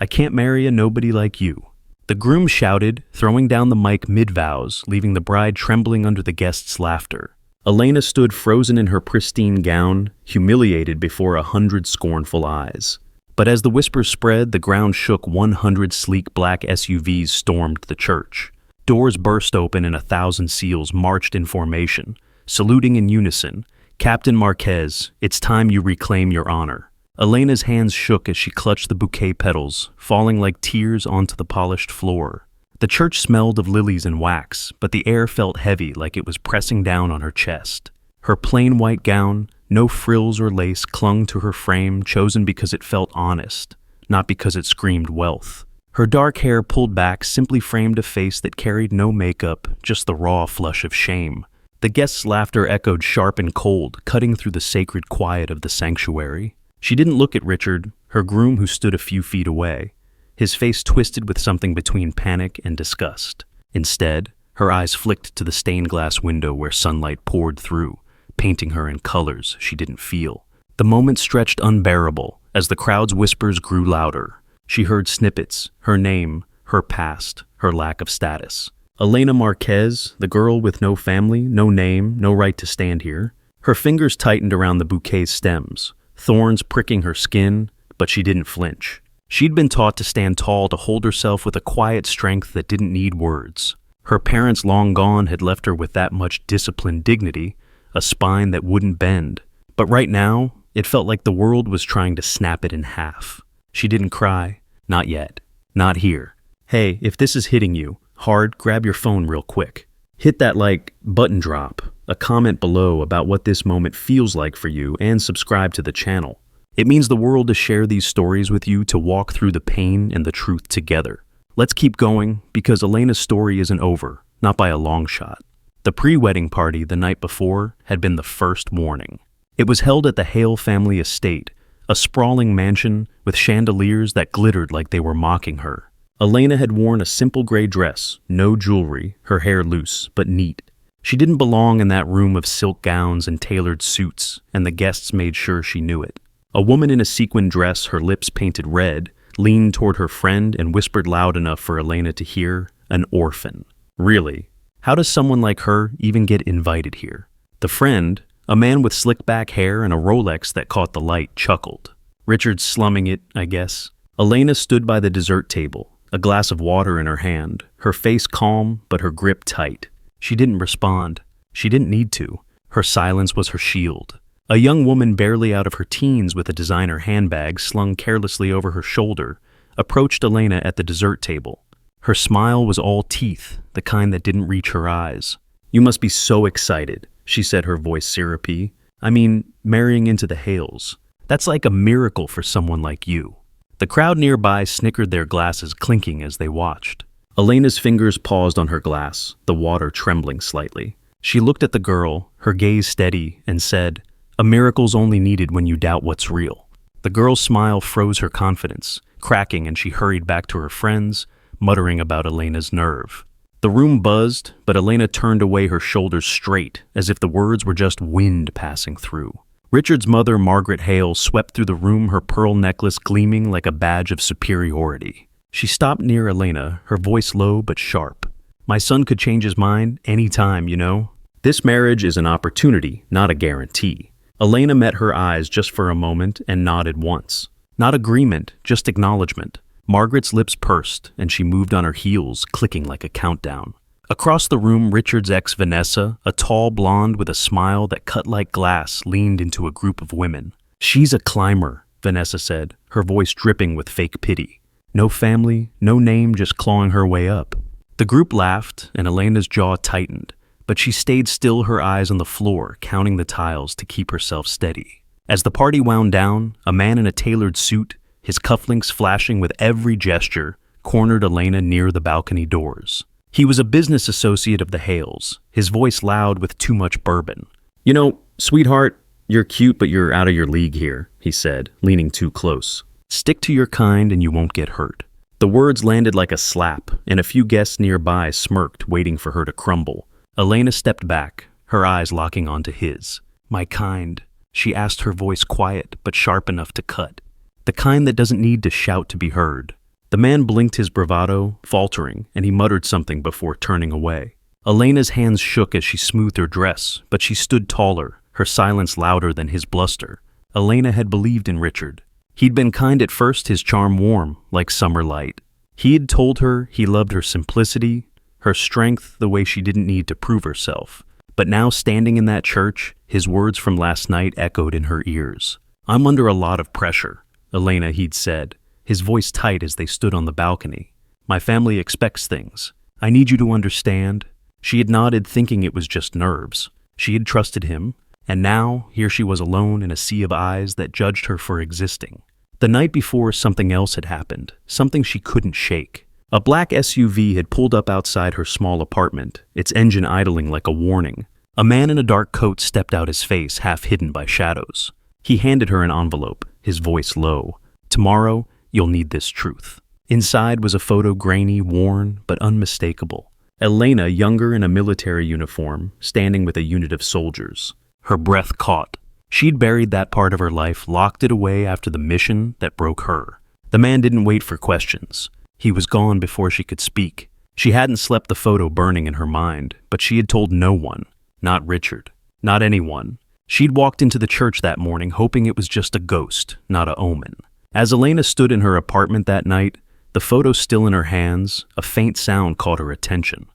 I can't marry a nobody like you." The groom shouted, throwing down the mic mid-vows, leaving the bride trembling under the guests' laughter. Elena stood frozen in her pristine gown, humiliated before 100 scornful eyes. But as the whispers spread, the ground shook. 100 sleek black SUVs stormed the church. Doors burst open and 1,000 seals marched in formation, saluting in unison. "Captain Marquez, it's time you reclaim your honor." Elena's hands shook as she clutched the bouquet petals, falling like tears onto the polished floor. The church smelled of lilies and wax, but the air felt heavy, like it was pressing down on her chest. Her plain white gown, no frills or lace, clung to her frame, chosen because it felt honest, not because it screamed wealth. Her dark hair pulled back simply framed a face that carried no makeup, just the raw flush of shame. The guests' laughter echoed sharp and cold, cutting through the sacred quiet of the sanctuary. She didn't look at Richard, her groom who stood a few feet away, his face twisted with something between panic and disgust. Instead, her eyes flicked to the stained glass window where sunlight poured through, painting her in colors she didn't feel. The moment stretched unbearable as the crowd's whispers grew louder. She heard snippets, her name, her past, her lack of status. Elena Marquez, the girl with no family, no name, no right to stand here. Her fingers tightened around the bouquet's stems, thorns pricking her skin, but she didn't flinch. She'd been taught to stand tall, to hold herself with a quiet strength that didn't need words. Her parents, long gone, had left her with that much disciplined dignity, a spine that wouldn't bend. But right now, it felt like the world was trying to snap it in half. She didn't cry. Not yet. Not here. Hey, if this is hitting you hard, grab your phone real quick. Hit that button drop, a comment below about what this moment feels like for you, and subscribe to the channel. It means the world to share these stories with you, to walk through the pain and the truth together. Let's keep going, because Elena's story isn't over, not by a long shot. The pre-wedding party the night before had been the first warning. It was held at the Hale family estate, a sprawling mansion with chandeliers that glittered like they were mocking her. Elena had worn a simple gray dress, no jewelry, her hair loose but neat. She didn't belong in that room of silk gowns and tailored suits, and the guests made sure she knew it. A woman in a sequin dress, her lips painted red, leaned toward her friend and whispered loud enough for Elena to hear, "An orphan." Really? How does someone like her even get invited here? The friend, a man with slick back hair and a Rolex that caught the light, chuckled. "Richard's slumming it, I guess." Elena stood by the dessert table, a glass of water in her hand, her face calm but her grip tight. She didn't respond. She didn't need to. Her silence was her shield. A young woman barely out of her teens with a designer handbag slung carelessly over her shoulder approached Elena at the dessert table. Her smile was all teeth, the kind that didn't reach her eyes. "You must be so excited," she said, her voice syrupy. "I mean, marrying into the Hales. That's like a miracle for someone like you." The crowd nearby snickered, their glasses clinking as they watched. Elena's fingers paused on her glass, the water trembling slightly. She looked at the girl, her gaze steady, and said, "A miracle's only needed when you doubt what's real." The girl's smile froze her confidence, cracking, and she hurried back to her friends, muttering about Elena's nerve. The room buzzed, but Elena turned away, her shoulders straight, as if the words were just wind passing through. Richard's mother, Margaret Hales, swept through the room, her pearl necklace gleaming like a badge of superiority. She stopped near Elena, her voice low but sharp. "My son could change his mind any time, you know. This marriage is an opportunity, not a guarantee." Elena met her eyes just for a moment and nodded once. Not agreement, just acknowledgement. Margaret's lips pursed, and she moved on her heels, clicking like a countdown. Across the room, Richard's ex Vanessa, a tall blonde with a smile that cut like glass, leaned into a group of women. "She's a climber," Vanessa said, her voice dripping with fake pity. "No family, no name, just clawing her way up." The group laughed, and Elena's jaw tightened, but she stayed still, her eyes on the floor, counting the tiles to keep herself steady. As the party wound down, a man in a tailored suit, his cufflinks flashing with every gesture, cornered Elena near the balcony doors. He was a business associate of the Hales, his voice loud with too much bourbon. "You know, sweetheart, you're cute, but you're out of your league here," he said, leaning too close. "Stick to your kind and you won't get hurt." The words landed like a slap, and a few guests nearby smirked, waiting for her to crumble. Elena stepped back, her eyes locking onto his. "My kind," she asked, her voice quiet but sharp enough to cut. "The kind that doesn't need to shout to be heard. The man blinked his bravado, faltering, and he muttered something before turning away. Elena's hands shook as she smoothed her dress, but she stood taller, her silence louder than his bluster. Elena had believed in Richard. He'd been kind at first, his charm warm, like summer light. He had told her he loved her simplicity, her strength, the way she didn't need to prove herself. But now, standing in that church, his words from last night echoed in her ears. "I'm under a lot of pressure," Elena, he'd said, his voice tight as they stood on the balcony. "My family expects things. I need you to understand." She had nodded, thinking it was just nerves. She had trusted him, and now, here she was alone in a sea of eyes that judged her for existing. The night before, something else had happened, something she couldn't shake. A black SUV had pulled up outside her small apartment, its engine idling like a warning. A man in a dark coat stepped out, his face half hidden by shadows. He handed her an envelope, his voice low. "Tomorrow, you'll need this truth." Inside was a photo, grainy, worn, but unmistakable. Elena, younger in a military uniform, standing with a unit of soldiers. Her breath caught. She'd buried that part of her life, locked it away after the mission that broke her. The man didn't wait for questions. He was gone before she could speak. She hadn't slept, the photo burning in her mind, but she had told no one. Not Richard. Not anyone. She'd walked into the church that morning hoping it was just a ghost, not a omen. As Elena stood in her apartment that night, the photo still in her hands, a faint sound caught her attention.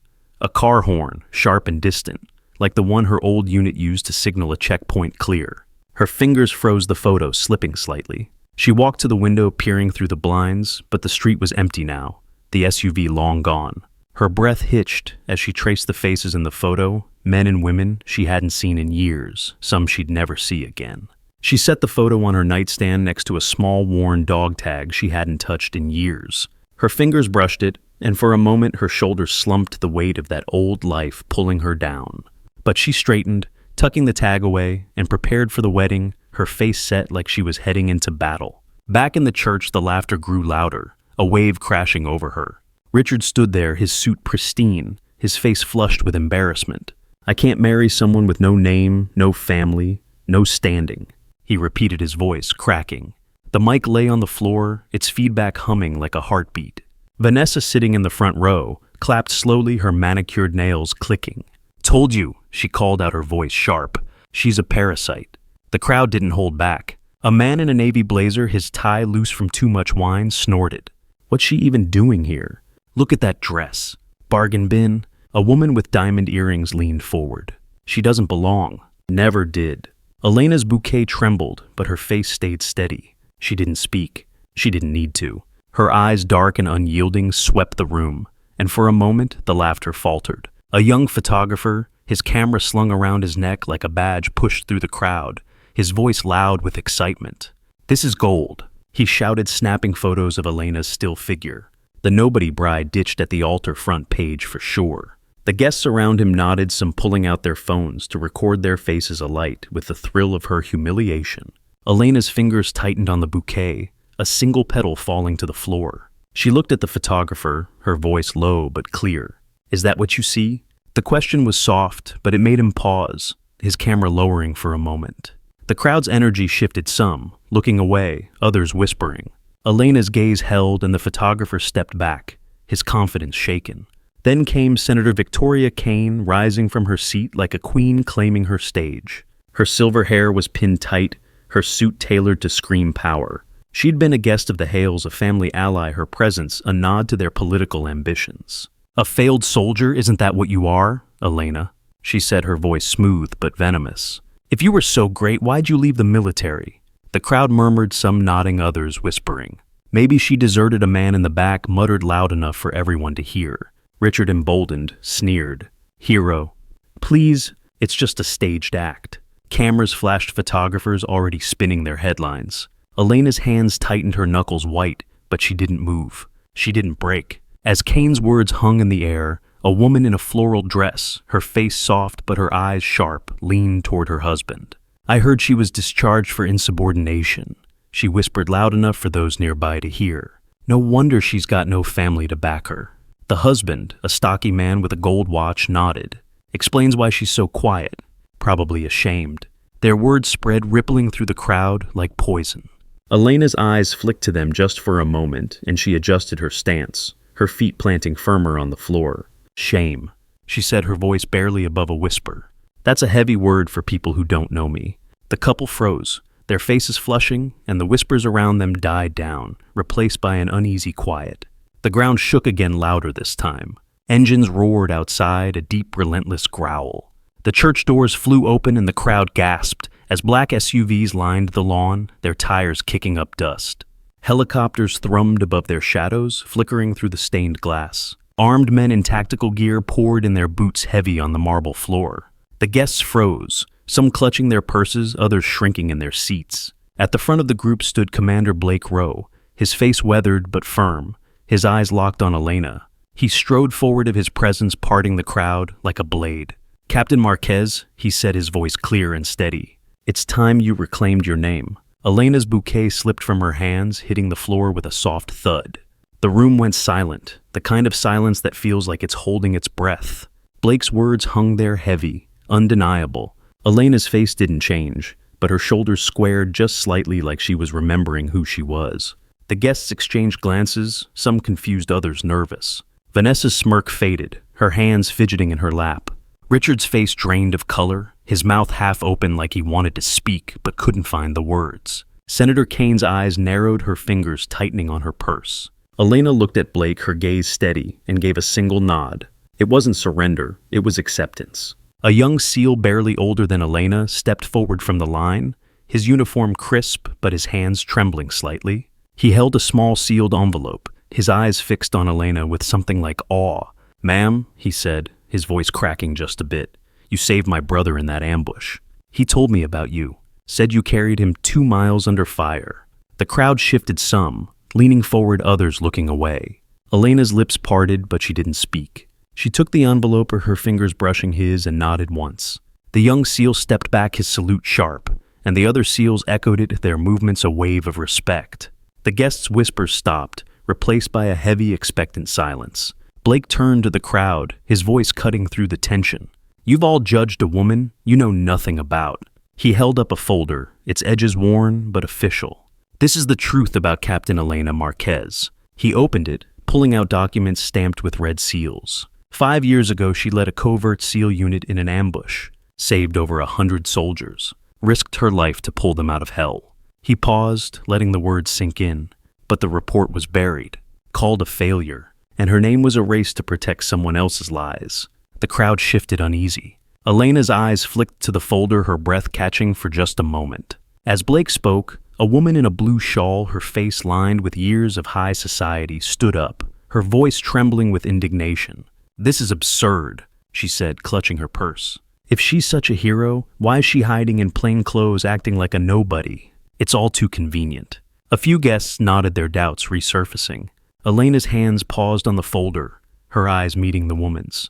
A car horn, sharp and distant, like the one her old unit used to signal a checkpoint clear. Her fingers froze the photo, slipping slightly. She walked to the window, peering through the blinds, but the street was empty now, the SUV long gone. Her breath hitched as she traced the faces in the photo, men and women she hadn't seen in years, some she'd never see again. She set the photo on her nightstand next to a small worn dog tag she hadn't touched in years. Her fingers brushed it, and for a moment her shoulders slumped, the weight of that old life pulling her down. But she straightened, tucking the tag away, and prepared for the wedding, her face set like she was heading into battle. Back in the church, the laughter grew louder, a wave crashing over her. Richard stood there, his suit pristine, his face flushed with embarrassment. "I can't marry someone with no name, no family, no standing," he repeated, his voice cracking. The mic lay on the floor, its feedback humming like a heartbeat. Vanessa, sitting in the front row, clapped slowly, her manicured nails clicking. "Told you," she called out, her voice sharp. "She's a parasite." The crowd didn't hold back. A man in a navy blazer, his tie loose from too much wine, snorted. "What's she even doing here? Look at that dress. Bargain bin." A woman with diamond earrings leaned forward. "She doesn't belong. Never did." Elena's bouquet trembled, but her face stayed steady. She didn't speak. She didn't need to. Her eyes, dark and unyielding, swept the room, and for a moment the laughter faltered. A young photographer, his camera slung around his neck like a badge, pushed through the crowd, his voice loud with excitement. "This is gold," he shouted, snapping photos of Elena's still figure. The nobody bride ditched at the altar front page for sure. The guests around him nodded, some pulling out their phones to record their faces alight with the thrill of her humiliation. Elena's fingers tightened on the bouquet, a single petal falling to the floor. She looked at the photographer, her voice low but clear. "Is that what you see?" The question was soft, but it made him pause, his camera lowering for a moment. The crowd's energy shifted, some looking away, others whispering. Elena's gaze held, and the photographer stepped back, his confidence shaken. Then came Senator Victoria Kane, rising from her seat like a queen claiming her stage. Her silver hair was pinned tight, her suit tailored to scream power. She'd been a guest of the Hales, a family ally, her presence a nod to their political ambitions. "A failed soldier, isn't that what you are, Elena?" she said, her voice smooth but venomous. "If you were so great, why'd you leave the military?" The crowd murmured, some nodding, others whispering. Maybe she deserted. A man in the back muttered loud enough for everyone to hear. Richard, emboldened, sneered. "Hero. Please, it's just a staged act." Cameras flashed, photographers already spinning their headlines. Elena's hands tightened, her knuckles white, but she didn't move. She didn't break. As Kane's words hung in the air, a woman in a floral dress, her face soft but her eyes sharp, leaned toward her husband. "I heard she was discharged for insubordination," she whispered loud enough for those nearby to hear. "No wonder she's got no family to back her." The husband, a stocky man with a gold watch, nodded. "Explains why she's so quiet. Probably ashamed." Their words spread, rippling through the crowd like poison. Elena's eyes flicked to them just for a moment, and she adjusted her stance, her feet planting firmer on the floor. "Shame," she said, her voice barely above a whisper. "That's a heavy word for people who don't know me." The couple froze, their faces flushing, and the whispers around them died down, replaced by an uneasy quiet. The ground shook again, louder this time. Engines roared outside, a deep, relentless growl. The church doors flew open and the crowd gasped as black SUVs lined the lawn, their tires kicking up dust. Helicopters thrummed above their shadows, flickering through the stained glass. Armed men in tactical gear poured in, their boots heavy on the marble floor. The guests froze, some clutching their purses, others shrinking in their seats. At the front of the group stood Commander Blake Rowe, his face weathered but firm, his eyes locked on Elena. He strode forward of his presence, parting the crowd like a blade. "Captain Marquez," he said, his voice clear and steady. "It's time you reclaimed your name." Elena's bouquet slipped from her hands, hitting the floor with a soft thud. The room went silent, the kind of silence that feels like it's holding its breath. Blake's words hung there heavy, undeniable. Elena's face didn't change, but her shoulders squared just slightly, like she was remembering who she was. The guests exchanged glances, some confused, others nervous. Vanessa's smirk faded, her hands fidgeting in her lap. Richard's face drained of color, his mouth half open like he wanted to speak but couldn't find the words. Senator Kane's eyes narrowed, her fingers tightening on her purse. Elena looked at Blake, her gaze steady, and gave a single nod. It wasn't surrender, it was acceptance. A young SEAL barely older than Elena stepped forward from the line, his uniform crisp but his hands trembling slightly. He held a small sealed envelope, his eyes fixed on Elena with something like awe. "Ma'am," he said, his voice cracking just a bit, "you saved my brother in that ambush. He told me about you, said you carried him 2 miles under fire." The crowd shifted some, leaning forward, others looking away. Elena's lips parted, but she didn't speak. She took the envelope, her fingers brushing his, and nodded once. The young SEAL stepped back, his salute sharp, and the other SEALs echoed it, their movements a wave of respect. The guests' whispers stopped, replaced by a heavy, expectant silence. Blake turned to the crowd, his voice cutting through the tension. "You've all judged a woman you know nothing about." He held up a folder, its edges worn but official. "This is the truth about Captain Elena Marquez." He opened it, pulling out documents stamped with red seals. 5 years ago, she led a covert SEAL unit in an ambush, saved over 100 soldiers, risked her life to pull them out of hell. He paused, letting the words sink in, but the report was buried, called a failure, and her name was erased to protect someone else's lies. The crowd shifted uneasy. Elena's eyes flicked to the folder, her breath catching for just a moment. As Blake spoke, a woman in a blue shawl, her face lined with years of high society, stood up, her voice trembling with indignation. "This is absurd," she said, clutching her purse. "If she's such a hero, why is she hiding in plain clothes, acting like a nobody? It's all too convenient." A few guests nodded, their doubts resurfacing. Elena's hands paused on the folder, her eyes meeting the woman's.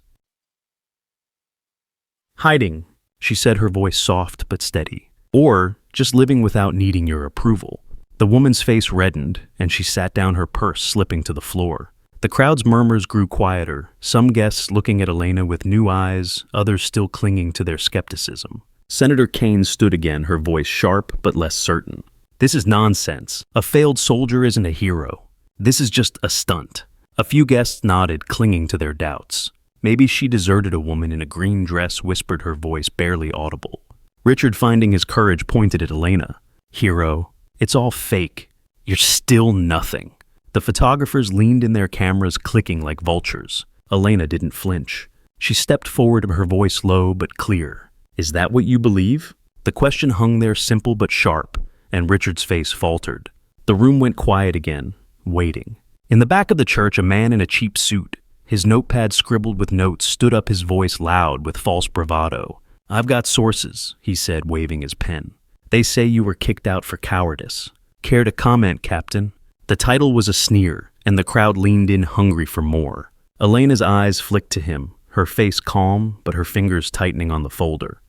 "Hiding," she said, her voice soft but steady. "Or just living without needing your approval." The woman's face reddened, and she sat down, her purse slipping to the floor. The crowd's murmurs grew quieter, some guests looking at Elena with new eyes, others still clinging to their skepticism. Senator Kane stood again, her voice sharp but less certain. "This is nonsense. A failed soldier isn't a hero. This is just a stunt." A few guests nodded, clinging to their doubts. "Maybe she deserted a woman in a green dress," whispered, her voice barely audible. Richard, finding his courage, pointed at Elena. "Hero, it's all fake. You're still nothing." The photographers leaned in, their cameras clicking like vultures. Elena didn't flinch. She stepped forward, her voice low but clear. "Is that what you believe?" The question hung there, simple but sharp, and Richard's face faltered. The room went quiet again, waiting. In the back of the church, a man in a cheap suit, his notepad scribbled with notes, stood up, his voice loud with false bravado. "I've got sources," he said, waving his pen. "They say you were kicked out for cowardice. Care to comment, Captain?" The title was a sneer, and the crowd leaned in, hungry for more. Elena's eyes flicked to him, her face calm, but her fingers tightening on the folder.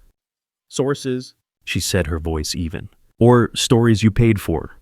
"Sources," she said, her voice even. "Or stories you paid for.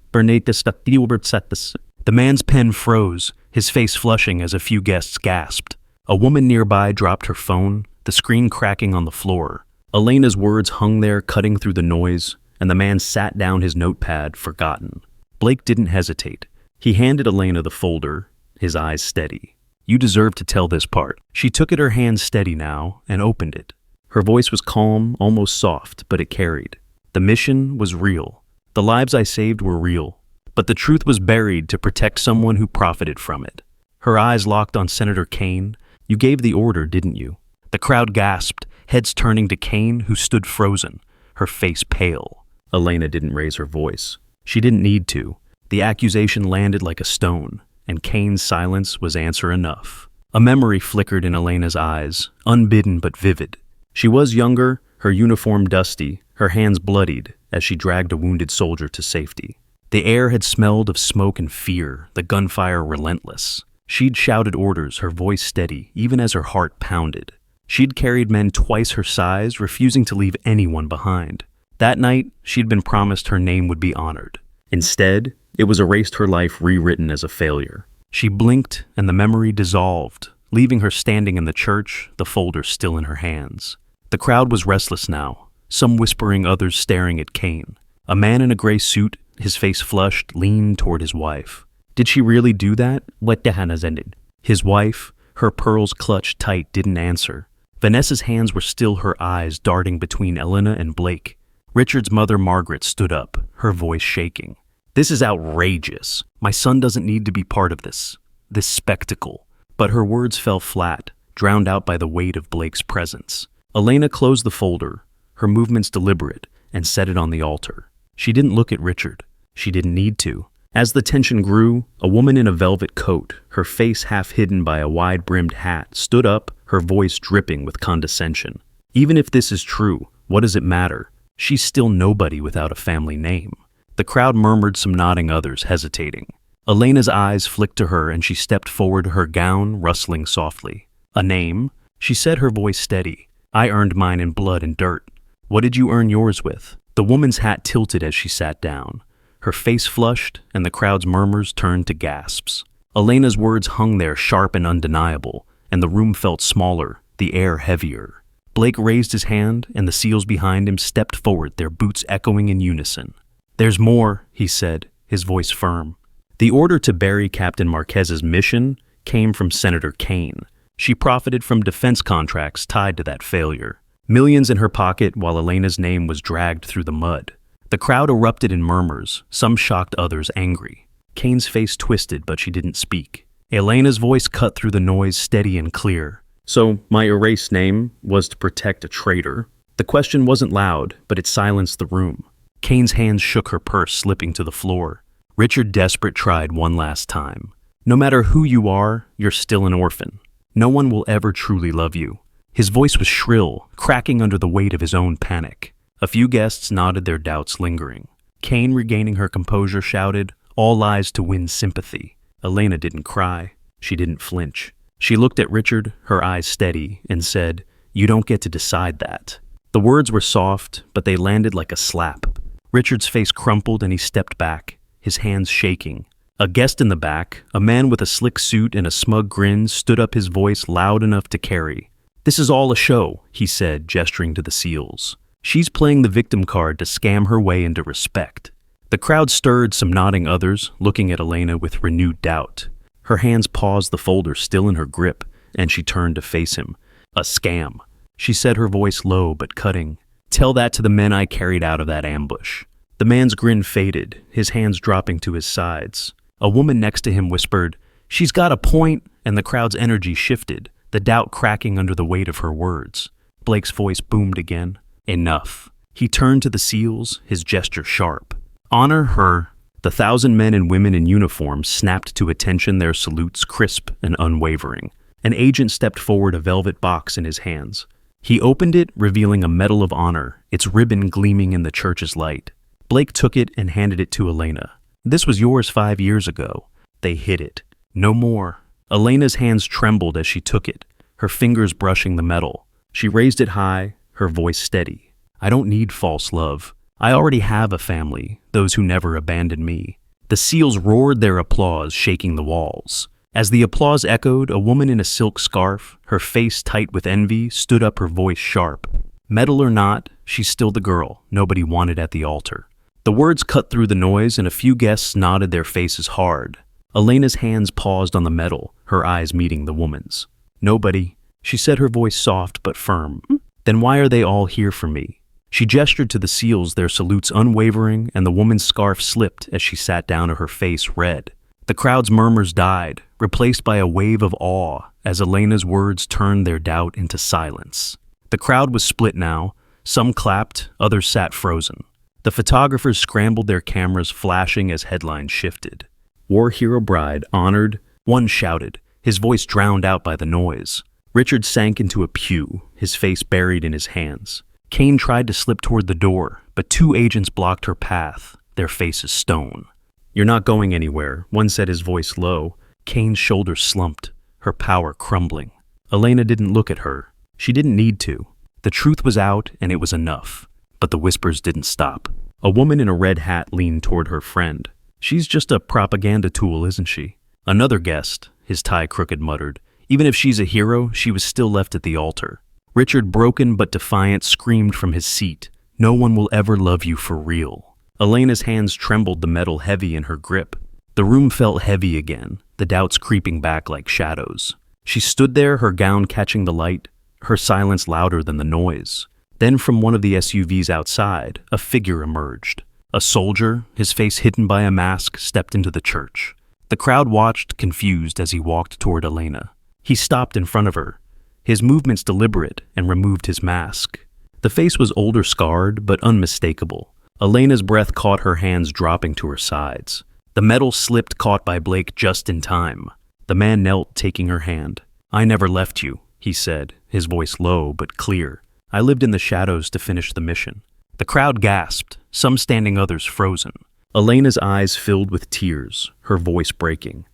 The man's pen froze, his face flushing as a few guests gasped. A woman nearby dropped her phone, the screen cracking on the floor. Elena's words hung there, cutting through the noise, and the man sat down, his notepad forgotten. Blake didn't hesitate. He handed Elena the folder, his eyes steady. "You deserve to tell this part." She took it, her hands steady now, and opened it. Her voice was calm, almost soft, but it carried. "The mission was real. The lives I saved were real. But the truth was buried to protect someone who profited from it." Her eyes locked on Senator Kane. "You gave the order, didn't you?" The crowd gasped, heads turning to Kane, who stood frozen, her face pale. Elena didn't raise her voice. She didn't need to. The accusation landed like a stone, and Kane's silence was answer enough. A memory flickered in Elena's eyes, unbidden but vivid. She was younger, her uniform dusty, her hands bloodied as she dragged a wounded soldier to safety. The air had smelled of smoke and fear, the gunfire relentless. She'd shouted orders, her voice steady, even as her heart pounded. She'd carried men twice her size, refusing to leave anyone behind. That night, she'd been promised her name would be honored. Instead, it was erased, her life rewritten as a failure. She blinked, and the memory dissolved, leaving her standing in the church, the folder still in her hands. The crowd was restless now, some whispering, others staring at Kane. A man in a gray suit, his face flushed, leaned toward his wife. Did she really do that? What the hell has ended? His wife, her pearls clutched tight, didn't answer. Vanessa's hands were still, her eyes darting between Elena and Blake. Richard's mother, Margaret, stood up, her voice shaking. "This is outrageous. My son doesn't need to be part of this spectacle." But her words fell flat, drowned out by the weight of Blake's presence. Elena closed the folder, her movements deliberate, and set it on the altar. She didn't look at Richard. She didn't need to. As the tension grew, a woman in a velvet coat, her face half hidden by a wide-brimmed hat, stood up, her voice dripping with condescension. "Even if this is true, what does it matter? She's still nobody without a family name." The crowd murmured, some nodding, others hesitating. Elena's eyes flicked to her, and she stepped forward, her gown rustling softly. "A name?" she said, her voice steady. "I earned mine in blood and dirt. What did you earn yours with?" The woman's hat tilted as she sat down. Her face flushed, and the crowd's murmurs turned to gasps. Elena's words hung there, sharp and undeniable, and the room felt smaller, the air heavier. Blake raised his hand, and the SEALs behind him stepped forward, their boots echoing in unison. "There's more," he said, his voice firm. The order to bury Captain Marquez's mission came from Senator Kane. She profited from defense contracts tied to that failure. Millions in her pocket while Elena's name was dragged through the mud. The crowd erupted in murmurs, some shocked, others angry. Kane's face twisted, but she didn't speak. Elena's voice cut through the noise, steady and clear. "So, my erased name was to protect a traitor." The question wasn't loud, but it silenced the room. Kane's hands shook, her purse slipping to the floor. Richard, desperate, tried one last time. "No matter who you are, you're still an orphan. No one will ever truly love you." His voice was shrill, cracking under the weight of his own panic. A few guests nodded, their doubts lingering. Kane, regaining her composure, shouted, "All lies to win sympathy." Elena didn't cry. She didn't flinch. She looked at Richard, her eyes steady, and said, "You don't get to decide that." The words were soft, but they landed like a slap. Richard's face crumpled and he stepped back, his hands shaking. A guest in the back, a man with a slick suit and a smug grin, stood up, his voice loud enough to carry. "This is all a show," he said, gesturing to the SEALs. "She's playing the victim card to scam her way into respect." The crowd stirred, some nodding, others looking at Elena with renewed doubt. Her hands paused, the folder still in her grip, and she turned to face him. "A scam," she said, her voice low but cutting. "Tell that to the men I carried out of that ambush." The man's grin faded, his hands dropping to his sides. A woman next to him whispered, "She's got a point," and the crowd's energy shifted, the doubt cracking under the weight of her words. Blake's voice boomed again. "Enough." He turned to the SEALs, his gesture sharp. "Honor her." The 1,000 men and women in uniform snapped to attention, their salutes crisp and unwavering. An agent stepped forward, a velvet box in his hands. He opened it, revealing a Medal of Honor, its ribbon gleaming in the church's light. Blake took it and handed it to Elena. "This was yours 5 years ago." They hid it. "No more." Elena's hands trembled as she took it, her fingers brushing the metal. She raised it high, her voice steady. "I don't need false love. I already have a family, those who never abandoned me." The SEALs roared their applause, shaking the walls. As the applause echoed, a woman in a silk scarf, her face tight with envy, stood up, her voice sharp. "Medal or not, she's still the girl nobody wanted at the altar." The words cut through the noise, and a few guests nodded their faces hard. Elena's hands paused on the metal, her eyes meeting the woman's. "Nobody," she said, her voice soft but firm. "Then why are they all here for me?" She gestured to the seals, their salutes unwavering, and the woman's scarf slipped as she sat down, her face red. The crowd's murmurs died, replaced by a wave of awe as Elena's words turned their doubt into silence. The crowd was split now. Some clapped, others sat frozen. The photographers scrambled their cameras, flashing as headlines shifted. "War hero bride honored," one shouted, his voice drowned out by the noise. Richard sank into a pew, his face buried in his hands. Kane tried to slip toward the door, but two agents blocked her path, their faces stone. "You're not going anywhere," one said, his voice low. Kane's shoulders slumped, her power crumbling. Elena didn't look at her. She didn't need to. The truth was out, and it was enough. But the whispers didn't stop. A woman in a red hat leaned toward her friend. "She's just a propaganda tool, isn't she?" Another guest, his tie crooked, muttered, "Even if she's a hero, she was still left at the altar." Richard, broken but defiant, screamed from his seat, "No one will ever love you for real." Elena's hands trembled, the metal heavy in her grip. The room felt heavy again, the doubts creeping back like shadows. She stood there, her gown catching the light, her silence louder than the noise. Then from one of the SUVs outside, a figure emerged. A soldier, his face hidden by a mask, stepped into the church. The crowd watched, confused, as he walked toward Elena. He stopped in front of her, his movements deliberate, and removed his mask. The face was older, scarred, but unmistakable. Elena's breath caught, her hands dropping to her sides. The metal slipped, caught by Blake just in time. The man knelt, taking her hand. "I never left you," he said, his voice low but clear. "I lived in the shadows to finish the mission." The crowd gasped, some standing, others frozen. Elena's eyes filled with tears, her voice breaking.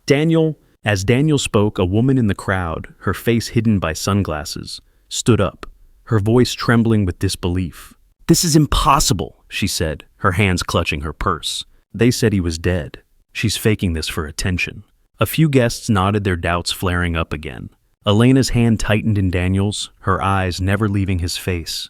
Daniel." As Daniel spoke, a woman in the crowd, her face hidden by sunglasses, stood up, her voice trembling with disbelief. "This is impossible," she said, her hands clutching her purse. "They said he was dead. She's faking this for attention." A few guests nodded, their doubts flaring up again. Elena's hand tightened in Daniel's, her eyes never leaving his face.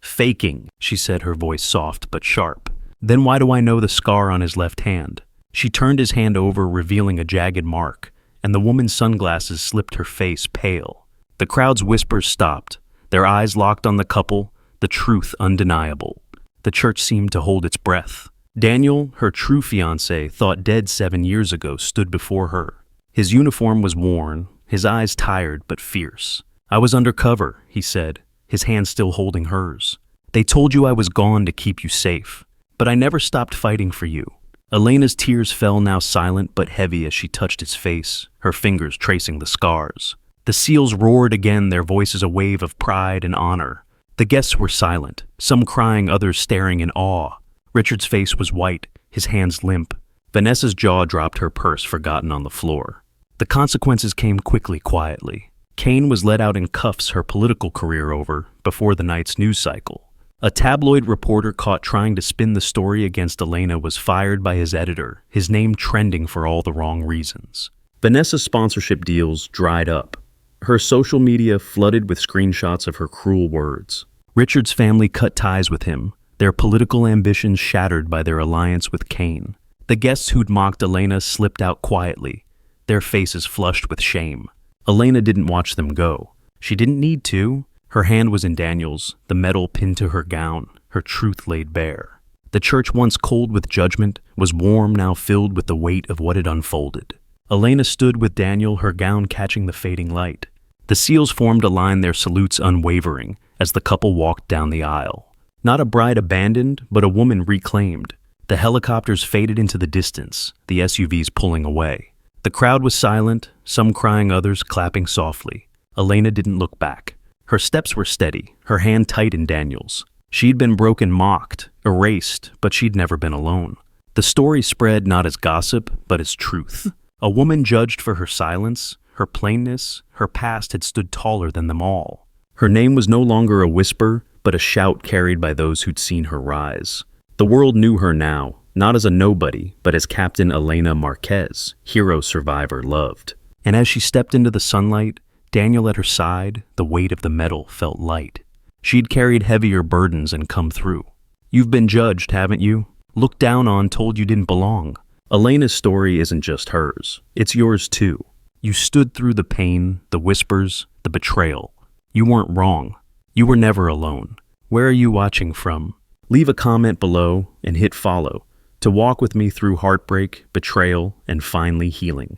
"Faking," she said, her voice soft but sharp. "Then why do I know the scar on his left hand?" She turned his hand over, revealing a jagged mark, and the woman's sunglasses slipped, her face pale. The crowd's whispers stopped, their eyes locked on the couple, the truth undeniable. The church seemed to hold its breath. Daniel, her true fiance, thought dead 7 years ago, stood before her. His uniform was worn, his eyes tired but fierce. "I was undercover," he said, his hand still holding hers. "They told you I was gone to keep you safe, but I never stopped fighting for you." Elena's tears fell, now silent but heavy, as she touched his face, her fingers tracing the scars. The seals roared again, their voices a wave of pride and honor. The guests were silent, some crying, others staring in awe. Richard's face was white, his hands limp. Vanessa's jaw dropped, her purse forgotten on the floor. The consequences came quickly, quietly. Kane was let out in cuffs, her political career over, before the night's news cycle. A tabloid reporter caught trying to spin the story against Elena was fired by his editor, his name trending for all the wrong reasons. Vanessa's sponsorship deals dried up. Her social media flooded with screenshots of her cruel words. Richard's family cut ties with him, their political ambitions shattered by their alliance with Kane. The guests who'd mocked Elena slipped out quietly, their faces flushed with shame. Elena didn't watch them go. She didn't need to. Her hand was in Daniel's, the metal pinned to her gown, her truth laid bare. The church, once cold with judgment, was warm, now filled with the weight of what had unfolded. Elena stood with Daniel, her gown catching the fading light. The seals formed a line, their salutes unwavering, as the couple walked down the aisle. Not a bride abandoned, but a woman reclaimed. The helicopters faded into the distance, the SUVs pulling away. The crowd was silent, some crying, others clapping softly. Elena didn't look back. Her steps were steady, her hand tight in Daniel's. She'd been broken, mocked, erased, but she'd never been alone. The story spread not as gossip, but as truth. A woman judged for her silence, her plainness, her past had stood taller than them all. Her name was no longer a whisper, but a shout carried by those who'd seen her rise. The world knew her now, not as a nobody, but as Captain Elena Marquez, hero, survivor, loved. And as she stepped into the sunlight, Daniel at her side, the weight of the metal felt light. She'd carried heavier burdens and come through. You've been judged, haven't you? Looked down on, told you didn't belong. Elena's story isn't just hers. It's yours too. You stood through the pain, the whispers, the betrayal. You weren't wrong. You were never alone. Where are you watching from? Leave a comment below and hit follow to walk with me through heartbreak, betrayal, and finally healing.